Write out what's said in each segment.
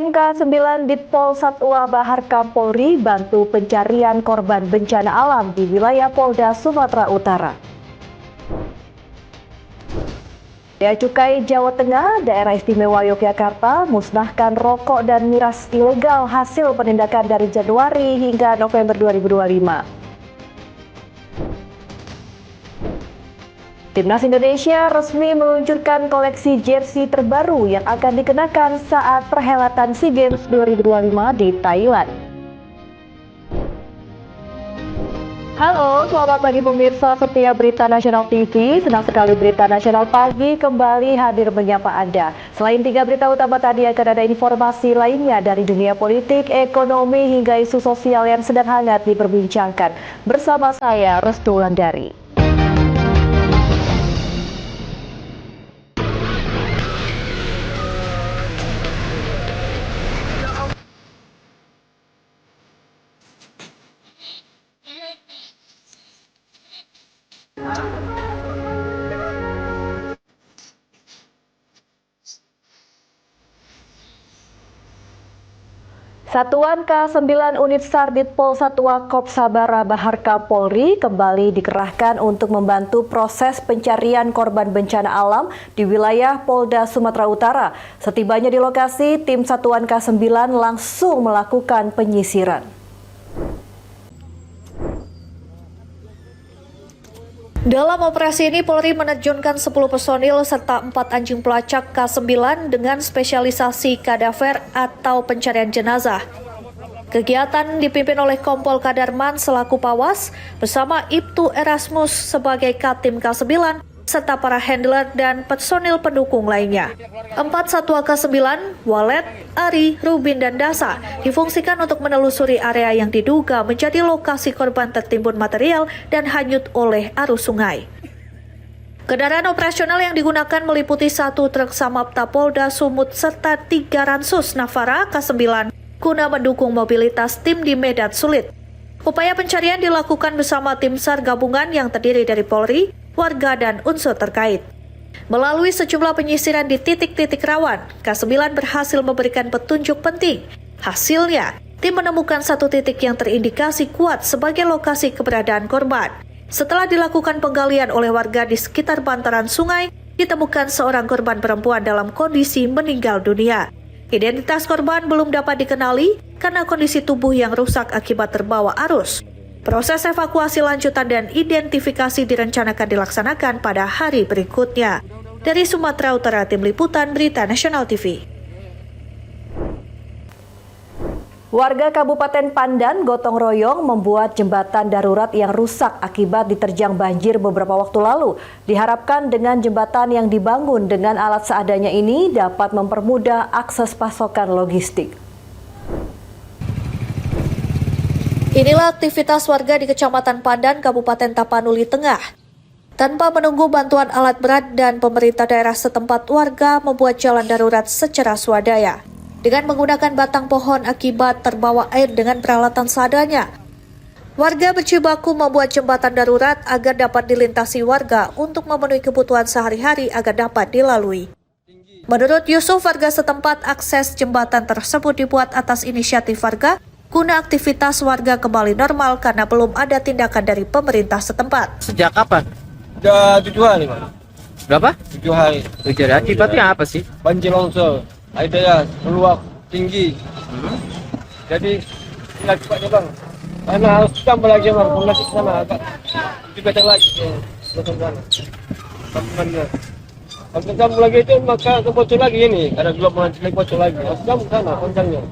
Tim K9 Ditpol Satwa Baharka Polri bantu pencarian korban bencana alam di wilayah Polda Sumatera Utara. Bea Cukai Jawa Tengah, Daerah Istimewa Yogyakarta musnahkan rokok dan miras ilegal hasil penindakan dari Januari hingga November 2025. Timnas Indonesia resmi meluncurkan koleksi jersey terbaru yang akan dikenakan saat perhelatan SEA Games 2025 di Thailand. Halo, selamat pagi pemirsa setia Berita Nasional TV. Senang sekali Berita Nasional Pagi kembali hadir menyapa Anda. Selain 3 berita utama tadi, akan ada informasi lainnya dari dunia politik, ekonomi, hingga isu sosial yang sedang hangat diperbincangkan. Bersama saya, Restu Wulandari. Satuan K9 Unit SAR Ditpol Satwa Korps Sabara Baharka Polri kembali dikerahkan untuk membantu proses pencarian korban bencana alam di wilayah Polda Sumatera Utara. Setibanya di lokasi, tim Satuan K9 langsung melakukan penyisiran. Dalam operasi ini, Polri menerjunkan 10 personil serta 4 anjing pelacak K9 dengan spesialisasi kadaver atau pencarian jenazah. Kegiatan dipimpin oleh Kompol Kadarman selaku Pawas bersama Ibtu Erasmus sebagai Katim K9 serta para handler dan personil pendukung lainnya. 4 Satwa K9, Walet, Ari, Rubin, dan Dasa difungsikan untuk menelusuri area yang diduga menjadi lokasi korban tertimbun material dan hanyut oleh arus sungai. Kendaraan operasional yang digunakan meliputi 1 truk Samapta Polda Sumut serta 3 Ransus Navara K9 guna mendukung mobilitas tim di medan sulit. Upaya pencarian dilakukan bersama tim SAR gabungan yang terdiri dari Polri, warga, dan unsur terkait. Melalui sejumlah penyisiran di titik-titik rawan, K9 berhasil memberikan petunjuk penting. Hasilnya, tim menemukan 1 titik yang terindikasi kuat sebagai lokasi keberadaan korban. Setelah dilakukan penggalian oleh warga di sekitar bantaran sungai, ditemukan seorang korban perempuan dalam kondisi meninggal dunia. Identitas korban belum dapat dikenali karena kondisi tubuh yang rusak akibat terbawa arus. Proses evakuasi lanjutan dan identifikasi direncanakan dilaksanakan pada hari berikutnya. Dari Sumatera Utara, Tim Liputan Berita Nasional TV. Warga Kabupaten Pandan gotong royong membuat jembatan darurat yang rusak akibat diterjang banjir beberapa waktu lalu. Diharapkan dengan jembatan yang dibangun dengan alat seadanya ini dapat mempermudah akses pasokan logistik. Inilah aktivitas warga di Kecamatan Pandan, Kabupaten Tapanuli Tengah. Tanpa menunggu bantuan alat berat dan pemerintah daerah setempat, warga membuat jalan darurat secara swadaya dengan menggunakan batang pohon akibat terbawa air dengan peralatan seadanya. Warga berjibaku membuat jembatan darurat agar dapat dilintasi warga untuk memenuhi kebutuhan sehari-hari agar dapat dilalui. Menurut Yusuf, warga setempat, akses jembatan tersebut dibuat atas inisiatif warga guna aktivitas warga kembali normal karena belum ada tindakan dari pemerintah setempat. Sejak kapan? Sudah 7 hari, Pak. Berapa? 7 hari. 7 hari. Akibatnya apa sih? Banjir longsor, air deras, meluap tinggi. Jadi, ini akibatnya, Bang. Karena harus tambah lagi, Bang. Pengasi ke sana agak lebih better lagi. Bagaimana? Kalau tambah lagi itu, maka kebocor lagi ini. Ada 2 bulan lagi bocor lagi. Harus tambah ke sana, panjangnya.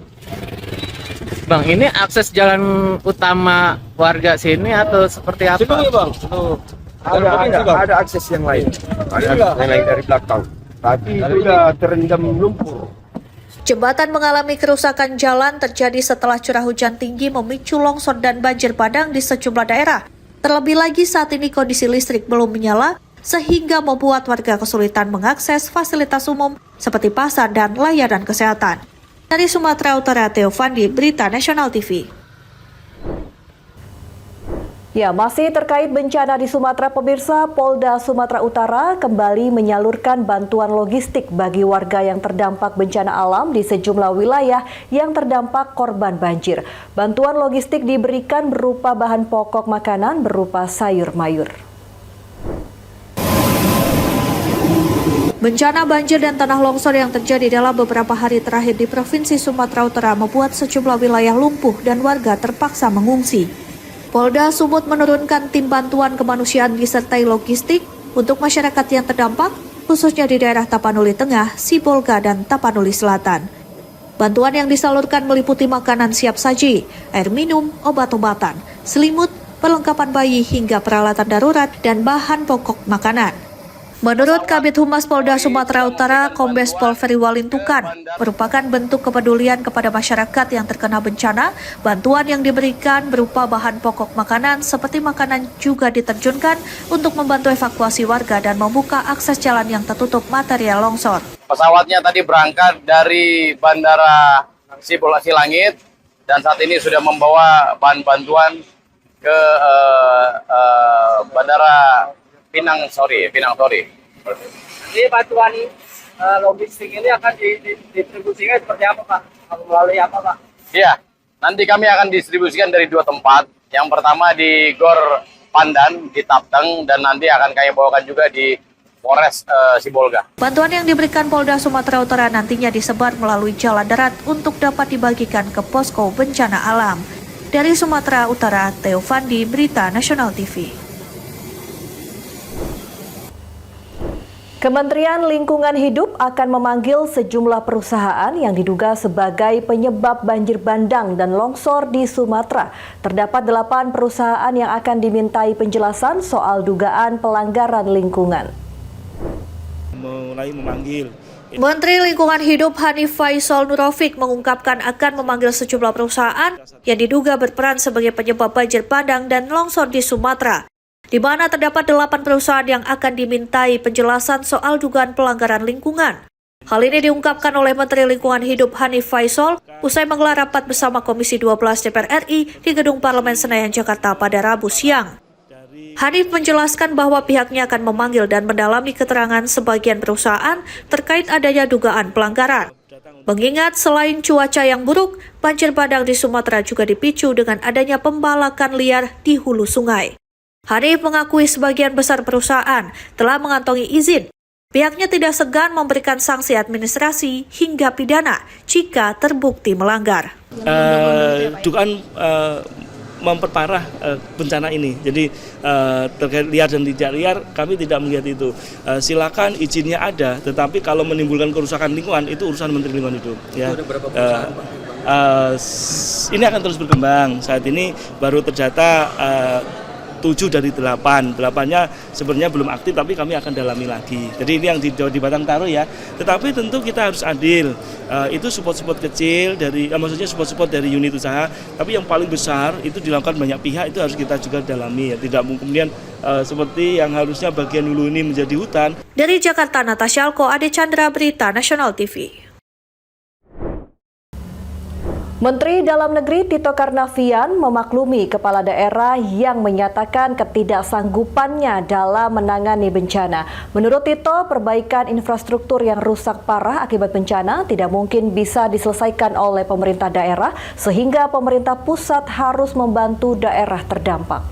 Bang, ini akses jalan utama warga sini atau seperti apa? Sebelumnya, Bang. Itu Ada akses yang lain. Ada akses yang lain dari belakang. Tapi sudah terendam lumpur. Jembatan mengalami kerusakan jalan terjadi setelah curah hujan tinggi memicu longsor dan banjir bandang di sejumlah daerah. Terlebih lagi saat ini kondisi listrik belum menyala, sehingga membuat warga kesulitan mengakses fasilitas umum seperti pasar dan layanan kesehatan. Dari Sumatera Utara, Theo Fandi, Berita Nasional TV. Ya, masih terkait bencana di Sumatera, pemirsa, Polda Sumatera Utara kembali menyalurkan bantuan logistik bagi warga yang terdampak bencana alam di sejumlah wilayah yang terdampak korban banjir. Bantuan logistik diberikan berupa bahan pokok makanan berupa sayur mayur. Bencana banjir dan tanah longsor yang terjadi dalam beberapa hari terakhir di Provinsi Sumatera Utara membuat sejumlah wilayah lumpuh dan warga terpaksa mengungsi. Polda Sumut menurunkan tim bantuan kemanusiaan disertai logistik untuk masyarakat yang terdampak, khususnya di daerah Tapanuli Tengah, Sibolga, dan Tapanuli Selatan. Bantuan yang disalurkan meliputi makanan siap saji, air minum, obat-obatan, selimut, perlengkapan bayi hingga peralatan darurat dan bahan pokok makanan. Menurut Kabid Humas Polda Sumatera Utara, Kombes Pol Ferry Walintukan, merupakan bentuk kepedulian kepada masyarakat yang terkena bencana. Bantuan yang diberikan berupa bahan pokok makanan seperti makanan juga diterjunkan untuk membantu evakuasi warga dan membuka akses jalan yang tertutup material longsor. Pesawatnya tadi berangkat dari Bandara Silangit dan saat ini sudah membawa bahan bantuan ke Bandara Pinang Sori. Jadi bantuan logistik ini akan didistribusikan seperti apa, Pak? Melalui apa, Pak? Iya, nanti kami akan distribusikan dari 2 tempat. Yang pertama di Gor Pandan, di Tapteng, dan nanti akan kami bawakan juga di Polres Sibolga. Bantuan yang diberikan Polda Sumatera Utara nantinya disebar melalui jalan darat untuk dapat dibagikan ke posko bencana alam. Dari Sumatera Utara, Theo Fandi, Berita Nasional TV. Kementerian Lingkungan Hidup akan memanggil sejumlah perusahaan yang diduga sebagai penyebab banjir bandang dan longsor di Sumatera. Terdapat 8 perusahaan yang akan dimintai penjelasan soal dugaan pelanggaran lingkungan. Mulai memanggil. Menteri Lingkungan Hidup Hanif Faisal Nurofik mengungkapkan akan memanggil sejumlah perusahaan yang diduga berperan sebagai penyebab banjir bandang dan longsor di Sumatera, di mana terdapat 8 perusahaan yang akan dimintai penjelasan soal dugaan pelanggaran lingkungan. Hal ini diungkapkan oleh Menteri Lingkungan Hidup Hanif Faisal usai menggelar rapat bersama Komisi 12 DPR RI di Gedung Parlemen Senayan, Jakarta pada Rabu siang. Hanif menjelaskan bahwa pihaknya akan memanggil dan mendalami keterangan sebagian perusahaan terkait adanya dugaan pelanggaran. Mengingat selain cuaca yang buruk, banjir bandang di Sumatera juga dipicu dengan adanya pembalakan liar di hulu sungai. Hanif mengakui sebagian besar perusahaan telah mengantongi izin. Pihaknya tidak segan memberikan sanksi administrasi hingga pidana jika terbukti melanggar. Dugaan memperparah bencana ini. Jadi terkait liar dan tidak liar, kami tidak melihat itu. Silakan izinnya ada, tetapi kalau menimbulkan kerusakan lingkungan itu urusan Menteri Lingkungan Hidup. Ya. Ini akan terus berkembang. Saat ini baru terdata 7 dari 8. 8-nya sebenarnya belum aktif, tapi kami akan dalami lagi. Jadi ini yang di Batang Taruh ya. Tetapi tentu kita harus adil. Itu support-support kecil dari, maksudnya support-support dari unit usaha. Tapi yang paling besar itu dilakukan banyak pihak, itu harus kita juga dalami. Ya. Tidak mungkin kemudian seperti yang harusnya bagian hulu ini menjadi hutan. Dari Jakarta, Natasha Alko, Ade Chandra, Berita Nasional TV. Menteri Dalam Negeri Tito Karnavian memaklumi kepala daerah yang menyatakan ketidaksanggupannya dalam menangani bencana. Menurut Tito, perbaikan infrastruktur yang rusak parah akibat bencana tidak mungkin bisa diselesaikan oleh pemerintah daerah, sehingga pemerintah pusat harus membantu daerah terdampak.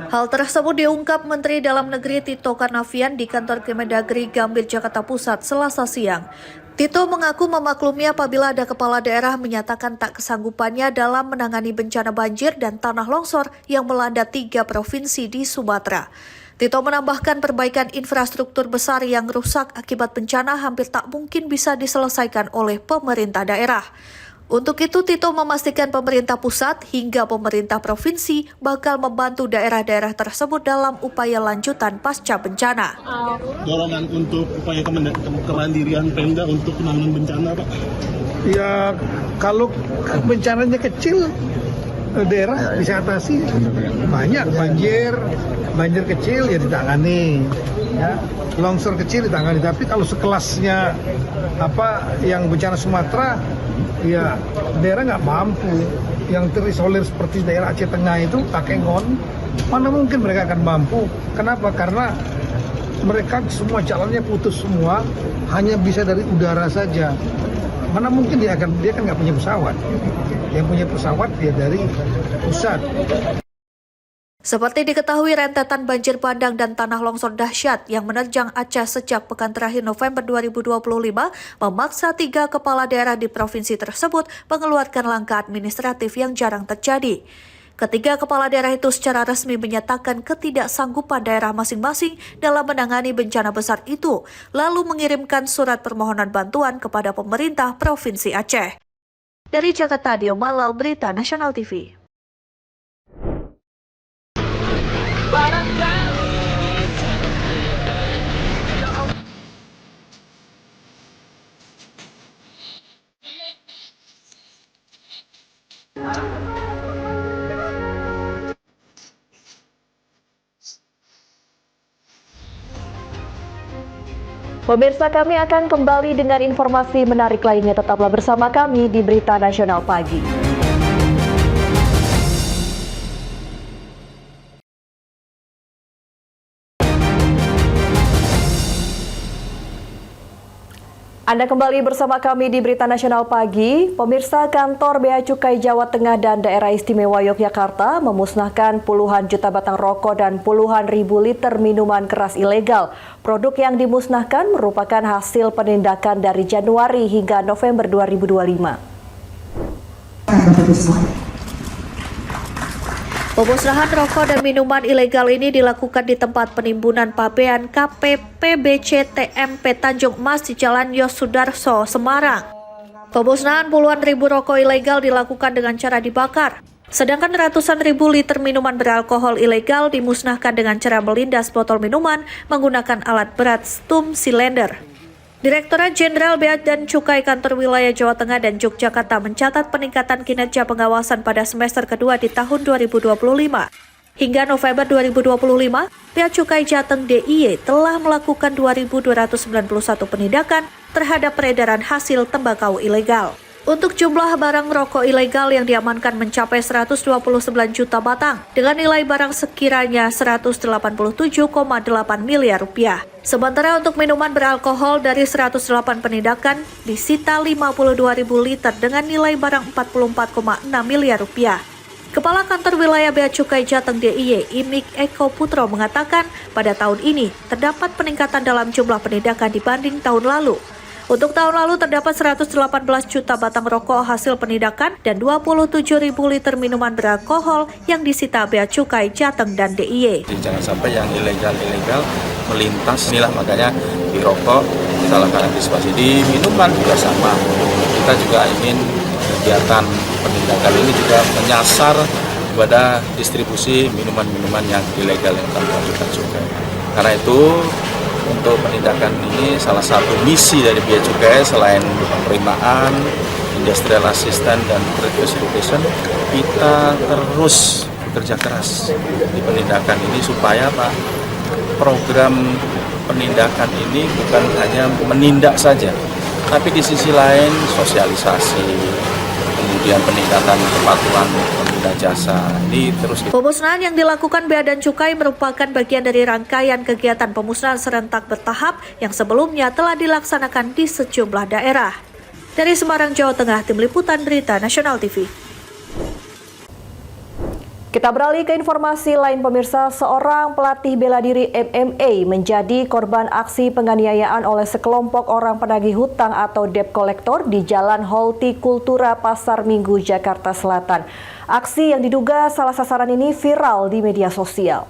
Hal tersebut diungkap Menteri Dalam Negeri Tito Karnavian di kantor Kemendagri Gambir, Jakarta Pusat, Selasa siang. Tito mengaku memaklumi apabila ada kepala daerah menyatakan tak kesanggupannya dalam menangani bencana banjir dan tanah longsor yang melanda 3 provinsi di Sumatera. Tito menambahkan perbaikan infrastruktur besar yang rusak akibat bencana hampir tak mungkin bisa diselesaikan oleh pemerintah daerah. Untuk itu, Tito memastikan pemerintah pusat hingga pemerintah provinsi bakal membantu daerah-daerah tersebut dalam upaya lanjutan pasca bencana. Dorongan untuk upaya kemandirian Pemda untuk penanganan bencana, Pak? Ya, kalau bencananya kecil, daerah bisa atasi. Banyak banjir kecil ya ditangani. ya, longsor kecil ditangani. Tapi kalau sekelasnya yang bencana Sumatera, ya daerah nggak mampu. Yang terisolir seperti daerah Aceh Tengah itu, Takengon, mana mungkin mereka akan mampu? Kenapa? Karena mereka semua jalannya putus semua, hanya bisa dari udara saja. Mana mungkin dia kan nggak punya pesawat. Yang punya pesawat dia dari pusat. Seperti diketahui, rentetan banjir bandang dan tanah longsor dahsyat yang menerjang Aceh sejak pekan terakhir November 2025 memaksa 3 kepala daerah di provinsi tersebut mengeluarkan langkah administratif yang jarang terjadi. Ketiga kepala daerah itu secara resmi menyatakan ketidaksanggupan daerah masing-masing dalam menangani bencana besar itu, lalu mengirimkan surat permohonan bantuan kepada pemerintah Provinsi Aceh. Dari Jakarta, Dio Malal, Berita Nasional TV. Pemirsa, kami akan kembali dengan informasi menarik lainnya. Tetaplah bersama kami di Berita Nasional Pagi. Anda kembali bersama kami di Berita Nasional Pagi. Pemirsa, kantor Bea Cukai Jawa Tengah dan Daerah Istimewa Yogyakarta memusnahkan puluhan juta batang rokok dan puluhan ribu liter minuman keras ilegal. Produk yang dimusnahkan merupakan hasil penindakan dari Januari hingga November 2025. Pemusnahan rokok dan minuman ilegal ini dilakukan di tempat penimbunan pabean KPPBC TMP Tanjung Emas di Jalan Yosudarso, Semarang. Pemusnahan puluhan ribu rokok ilegal dilakukan dengan cara dibakar. Sedangkan ratusan ribu liter minuman beralkohol ilegal dimusnahkan dengan cara melindas botol minuman menggunakan alat berat stum silender. Direktorat Jenderal Bea dan Cukai Kantor Wilayah Jawa Tengah dan Yogyakarta mencatat peningkatan kinerja pengawasan pada semester kedua di tahun 2025. Hingga November 2025, Bea Cukai Jateng DIY telah melakukan 2.291 penindakan terhadap peredaran hasil tembakau ilegal. Untuk jumlah barang rokok ilegal yang diamankan mencapai 129 juta batang dengan nilai barang sekiranya 187,8 miliar rupiah. Sementara untuk minuman beralkohol dari 108 penindakan disita 52.000 liter dengan nilai barang 44,6 miliar rupiah. Kepala Kantor Wilayah Bea Cukai Jateng DIY, Imik Eko Putro mengatakan pada tahun ini terdapat peningkatan dalam jumlah penindakan dibanding tahun lalu. Untuk tahun lalu terdapat 118 juta batang rokok hasil penindakan dan 27.000 liter minuman beralkohol yang disita Bea Cukai Jateng dan DIY. Jangan sampai yang ilegal melintas, inilah makanya di rokok kita lakukan antisipasi. Di minuman juga sama, kita juga ingin kegiatan penindakan ini juga menyasar kepada distribusi minuman-minuman yang ilegal yang tanpa bea cukai. Karena itu untuk penindakan ini salah satu misi dari Bea Cukai selain penerimaan, industrial assistant dan trade education, kita terus bekerja keras di penindakan ini supaya program penindakan ini bukan hanya menindak saja, tapi di sisi lain sosialisasi, kemudian peningkatan kepatuhan pengguna jasa ini terus. Pemusnahan yang dilakukan Bea dan Cukai merupakan bagian dari rangkaian kegiatan pemusnahan serentak bertahap yang sebelumnya telah dilaksanakan di sejumlah daerah. Dari Semarang, Jawa Tengah, Tim Liputan Berita Nasional TV. Kita beralih ke informasi lain, pemirsa. Seorang pelatih bela diri MMA menjadi korban aksi penganiayaan oleh sekelompok orang penagih hutang atau debt collector di Jalan Hortikultura Pasar Minggu, Jakarta Selatan. Aksi yang diduga salah sasaran ini viral di media sosial.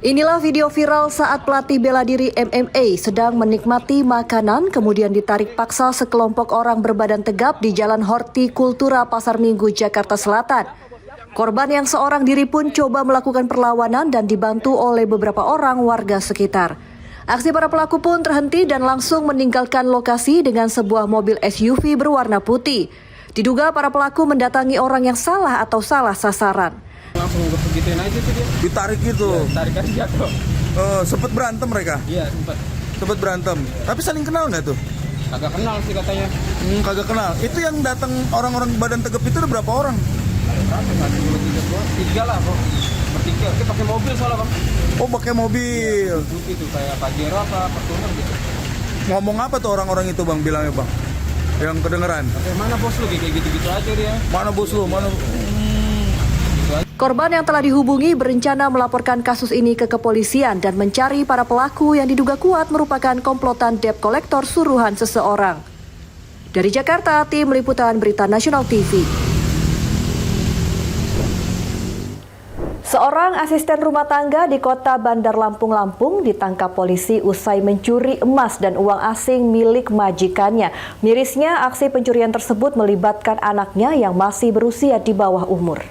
Inilah video viral saat pelatih bela diri MMA sedang menikmati makanan kemudian ditarik paksa sekelompok orang berbadan tegap di Jalan Hortikultura Pasar Minggu, Jakarta Selatan. Korban yang seorang diri pun coba melakukan perlawanan dan dibantu oleh beberapa orang warga sekitar. Aksi para pelaku pun terhenti dan langsung meninggalkan lokasi dengan sebuah mobil SUV berwarna putih. Diduga para pelaku mendatangi orang yang salah atau salah sasaran. Langsung begituin aja tuh dia. Ditarik gitu. Tarik aja jatuh. Sempet berantem mereka? Iya, sempat. Sempet berantem. Tapi saling kenal nggak tuh? Agak kenal sih katanya. Kagak kenal. Itu yang datang orang-orang badan tegap itu ada berapa orang? Ada berapa? 1, 2, 3, 4, 3 lah kok. Bertiga. Kita pakai mobil soalnya bang. Oh, pakai mobil. Duduk itu kayak Pajero apa Fortuner gitu. Ngomong apa tuh orang-orang itu bang bilangnya bang? Yang kedengeran? Kayak mana bos lu kayak gitu-gitu aja dia. Mana bos lu? Mana? Korban yang telah dihubungi berencana melaporkan kasus ini ke kepolisian dan mencari para pelaku yang diduga kuat merupakan komplotan debt collector suruhan seseorang. Dari Jakarta, tim liputan Berita Nasional TV. Seorang asisten rumah tangga di kota Bandar Lampung ditangkap polisi usai mencuri emas dan uang asing milik majikannya. Mirisnya, aksi pencurian tersebut melibatkan anaknya yang masih berusia di bawah umur.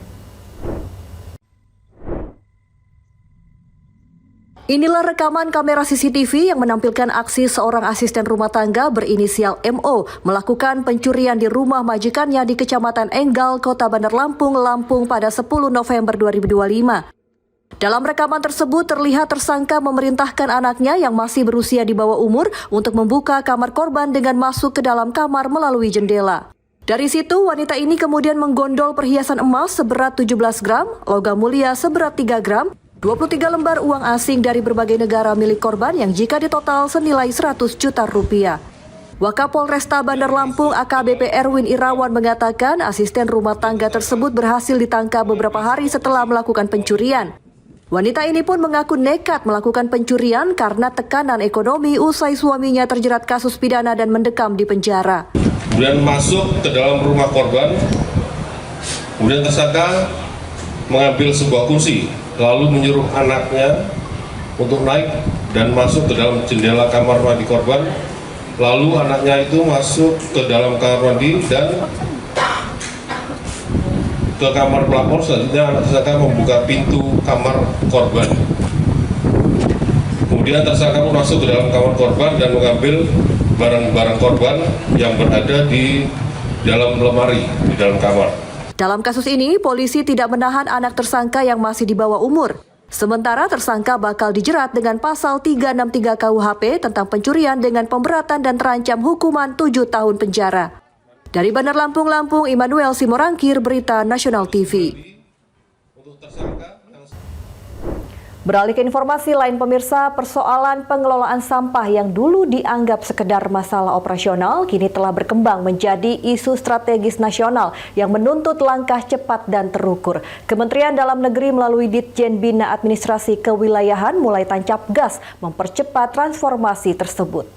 Inilah rekaman kamera CCTV yang menampilkan aksi seorang asisten rumah tangga berinisial MO melakukan pencurian di rumah majikannya di Kecamatan Enggal, Kota Bandar Lampung, Lampung pada 10 November 2025. Dalam rekaman tersebut terlihat tersangka memerintahkan anaknya yang masih berusia di bawah umur untuk membuka kamar korban dengan masuk ke dalam kamar melalui jendela. Dari situ, wanita ini kemudian menggondol perhiasan emas seberat 17 gram, logam mulia seberat 3 gram, 23 lembar uang asing dari berbagai negara milik korban yang jika ditotal senilai 100 juta rupiah. Wakapolresta Bandar Lampung AKBP Erwin Irawan mengatakan asisten rumah tangga tersebut berhasil ditangkap beberapa hari setelah melakukan pencurian. Wanita ini pun mengaku nekat melakukan pencurian karena tekanan ekonomi usai suaminya terjerat kasus pidana dan mendekam di penjara. Kemudian masuk ke dalam rumah korban, kemudian tersangka mengambil sebuah kursi, lalu menyuruh anaknya untuk naik dan masuk ke dalam jendela kamar mandi korban. Lalu anaknya itu masuk ke dalam kamar mandi dan ke kamar pelapor. Selanjutnya anak tersangka membuka pintu kamar korban. Kemudian tersangka pun masuk ke dalam kamar korban dan mengambil barang-barang korban yang berada di dalam lemari di dalam kamar. Dalam kasus ini, polisi tidak menahan anak tersangka yang masih di bawah umur. Sementara tersangka bakal dijerat dengan pasal 363 KUHP tentang pencurian dengan pemberatan dan terancam hukuman 7 tahun penjara. Dari Bandar Lampung, Immanuel Simorangkir, Berita Nasional TV. Beralih ke informasi lain pemirsa, persoalan pengelolaan sampah yang dulu dianggap sekedar masalah operasional kini telah berkembang menjadi isu strategis nasional yang menuntut langkah cepat dan terukur. Kementerian Dalam Negeri melalui Ditjen Bina Administrasi Kewilayahan mulai tancap gas mempercepat transformasi tersebut.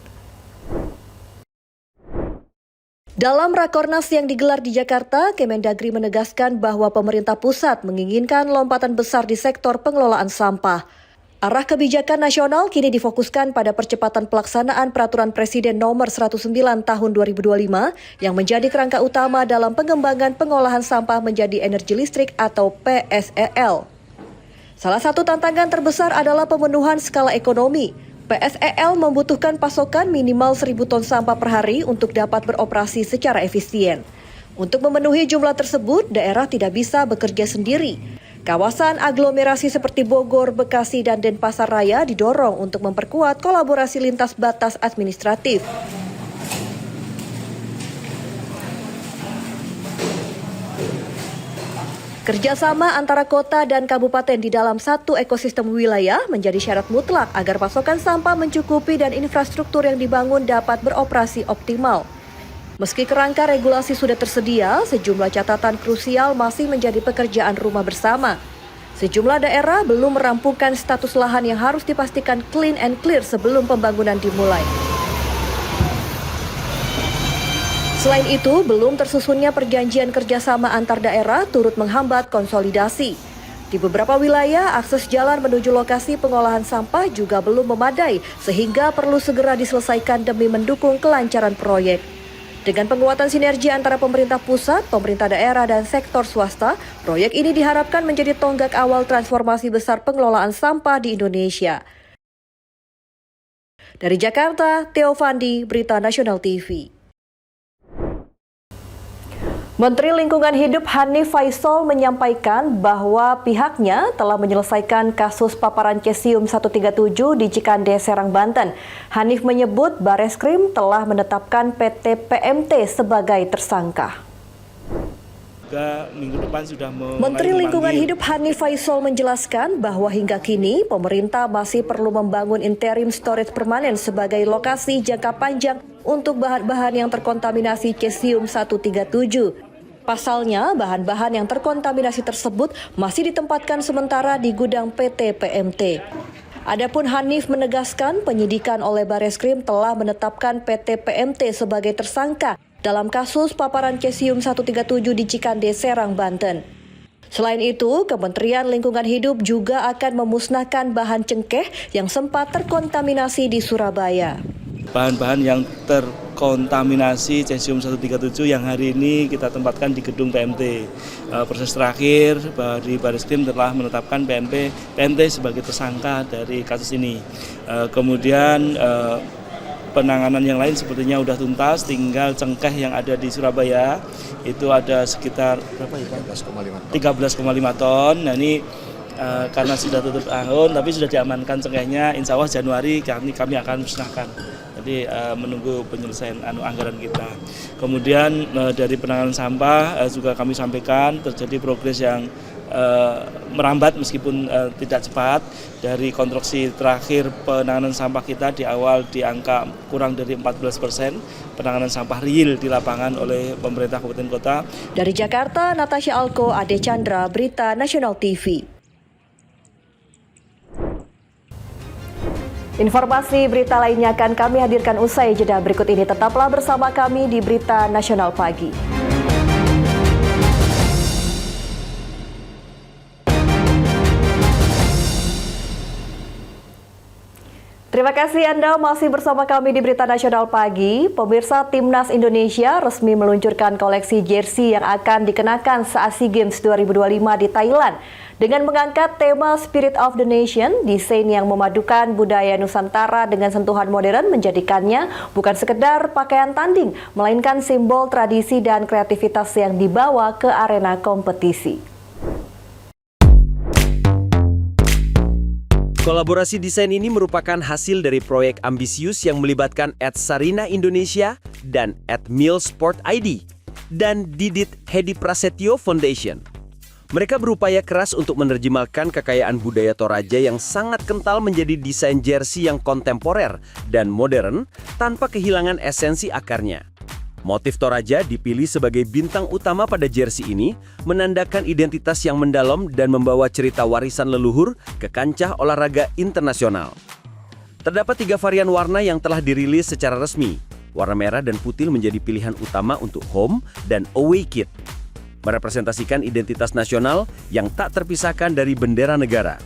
Dalam Rakornas yang digelar di Jakarta, Kemendagri menegaskan bahwa pemerintah pusat menginginkan lompatan besar di sektor pengelolaan sampah. Arah kebijakan nasional kini difokuskan pada percepatan pelaksanaan Peraturan Presiden Nomor 109 Tahun 2025 yang menjadi kerangka utama dalam pengembangan pengolahan sampah menjadi energi listrik atau PSEL. Salah satu tantangan terbesar adalah pemenuhan skala ekonomi. PSEL membutuhkan pasokan minimal 1.000 ton sampah per hari untuk dapat beroperasi secara efisien. Untuk memenuhi jumlah tersebut, daerah tidak bisa bekerja sendiri. Kawasan aglomerasi seperti Bogor, Bekasi, dan Denpasar Raya didorong untuk memperkuat kolaborasi lintas batas administratif. Kerjasama antara kota dan kabupaten di dalam satu ekosistem wilayah menjadi syarat mutlak agar pasokan sampah mencukupi dan infrastruktur yang dibangun dapat beroperasi optimal. Meski kerangka regulasi sudah tersedia, sejumlah catatan krusial masih menjadi pekerjaan rumah bersama. Sejumlah daerah belum merampungkan status lahan yang harus dipastikan clean and clear sebelum pembangunan dimulai. Selain itu, belum tersusunnya perjanjian kerjasama antar daerah turut menghambat konsolidasi. Di beberapa wilayah, akses jalan menuju lokasi pengolahan sampah juga belum memadai, sehingga perlu segera diselesaikan demi mendukung kelancaran proyek. Dengan penguatan sinergi antara pemerintah pusat, pemerintah daerah, dan sektor swasta, proyek ini diharapkan menjadi tonggak awal transformasi besar pengelolaan sampah di Indonesia. Dari Jakarta, Theo Fandi, Berita Nasional TV. Menteri Lingkungan Hidup Hanif Faisal menyampaikan bahwa pihaknya telah menyelesaikan kasus paparan cesium 137 di Cikande, Serang, Banten. Hanif menyebut Bareskrim telah menetapkan PT PMT sebagai tersangka. Minggu depan sudah Menteri Lingkungan Hidup Hanif Faisal menjelaskan bahwa hingga kini pemerintah masih perlu membangun interim storage permanen sebagai lokasi jangka panjang untuk bahan-bahan yang terkontaminasi cesium 137. Pasalnya, bahan-bahan yang terkontaminasi tersebut masih ditempatkan sementara di gudang PT PMT. Adapun Hanif menegaskan penyidikan oleh Bareskrim telah menetapkan PT PMT sebagai tersangka dalam kasus paparan cesium 137 di Cikande, Serang, Banten. Selain itu, Kementerian Lingkungan Hidup juga akan memusnahkan bahan cengkeh yang sempat terkontaminasi di Surabaya. Bahan-bahan yang terkontaminasi cesium 137 yang hari ini kita tempatkan di gedung PMT. Proses terakhir dari Bareskrim telah menetapkan PMT sebagai tersangka dari kasus ini. Kemudian penanganan yang lain sepertinya sudah tuntas, tinggal cengkeh yang ada di Surabaya itu ada sekitar 13,5 ton. Nah ini karena sudah tutup tahun tapi sudah diamankan cengkehnya, insya Allah Januari kami akan musnahkan. Jadi menunggu penyelesaian anggaran kita. Kemudian dari penanganan sampah juga kami sampaikan terjadi progres yang merambat meskipun tidak cepat. Dari konstruksi terakhir penanganan sampah kita di awal di angka kurang dari 14% penanganan sampah real di lapangan oleh pemerintah kabupaten kota. Dari Jakarta, Natasha Alko, Ade Chandra, Berita Nasional TV. Informasi berita lainnya akan kami hadirkan usai jeda berikut ini. Tetaplah bersama kami di Berita Nasional Pagi. Terima kasih Anda masih bersama kami di Berita Nasional Pagi. Pemirsa, Timnas Indonesia resmi meluncurkan koleksi jersey yang akan dikenakan saat SEA Games 2025 di Thailand. Dengan mengangkat tema Spirit of the Nation, desain yang memadukan budaya Nusantara dengan sentuhan modern menjadikannya bukan sekedar pakaian tanding, melainkan simbol tradisi dan kreativitas yang dibawa ke arena kompetisi. Kolaborasi desain ini merupakan hasil dari proyek ambisius yang melibatkan @Sarina Indonesia dan @Milsport.id dan Didit Hedi Prasetyo Foundation. Mereka berupaya keras untuk menerjemahkan kekayaan budaya Toraja yang sangat kental menjadi desain jersey yang kontemporer dan modern tanpa kehilangan esensi akarnya. Motif Toraja dipilih sebagai bintang utama pada jersey ini, menandakan identitas yang mendalam dan membawa cerita warisan leluhur ke kancah olahraga internasional. Terdapat 3 varian warna yang telah dirilis secara resmi. Warna merah dan putih menjadi pilihan utama untuk home dan away kit, merepresentasikan identitas nasional yang tak terpisahkan dari bendera negara.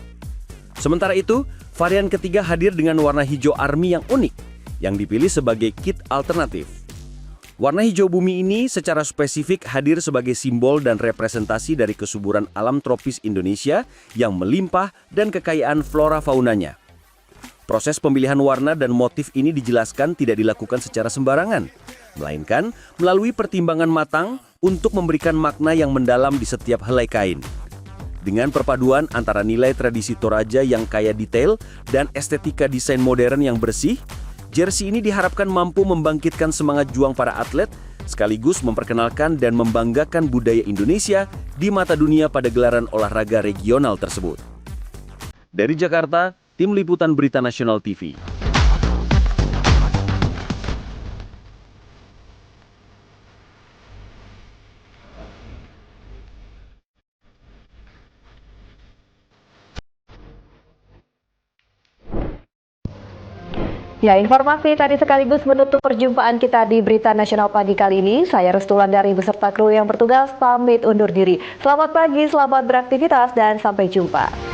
Sementara itu, varian ketiga hadir dengan warna hijau army yang unik, yang dipilih sebagai kit alternatif. Warna hijau bumi ini secara spesifik hadir sebagai simbol dan representasi dari kesuburan alam tropis Indonesia yang melimpah dan kekayaan flora faunanya. Proses pemilihan warna dan motif ini dijelaskan tidak dilakukan secara sembarangan, melainkan melalui pertimbangan matang untuk memberikan makna yang mendalam di setiap helai kain. Dengan perpaduan antara nilai tradisi Toraja yang kaya detail dan estetika desain modern yang bersih, jersey ini diharapkan mampu membangkitkan semangat juang para atlet, sekaligus memperkenalkan dan membanggakan budaya Indonesia di mata dunia pada gelaran olahraga regional tersebut. Dari Jakarta, Tim Liputan Berita Nasional TV. Ya, informasi tadi sekaligus menutup perjumpaan kita di Berita Nasional Pagi kali ini. Saya Restulandari beserta kru yang bertugas pamit undur diri. Selamat pagi, selamat beraktivitas, dan sampai jumpa.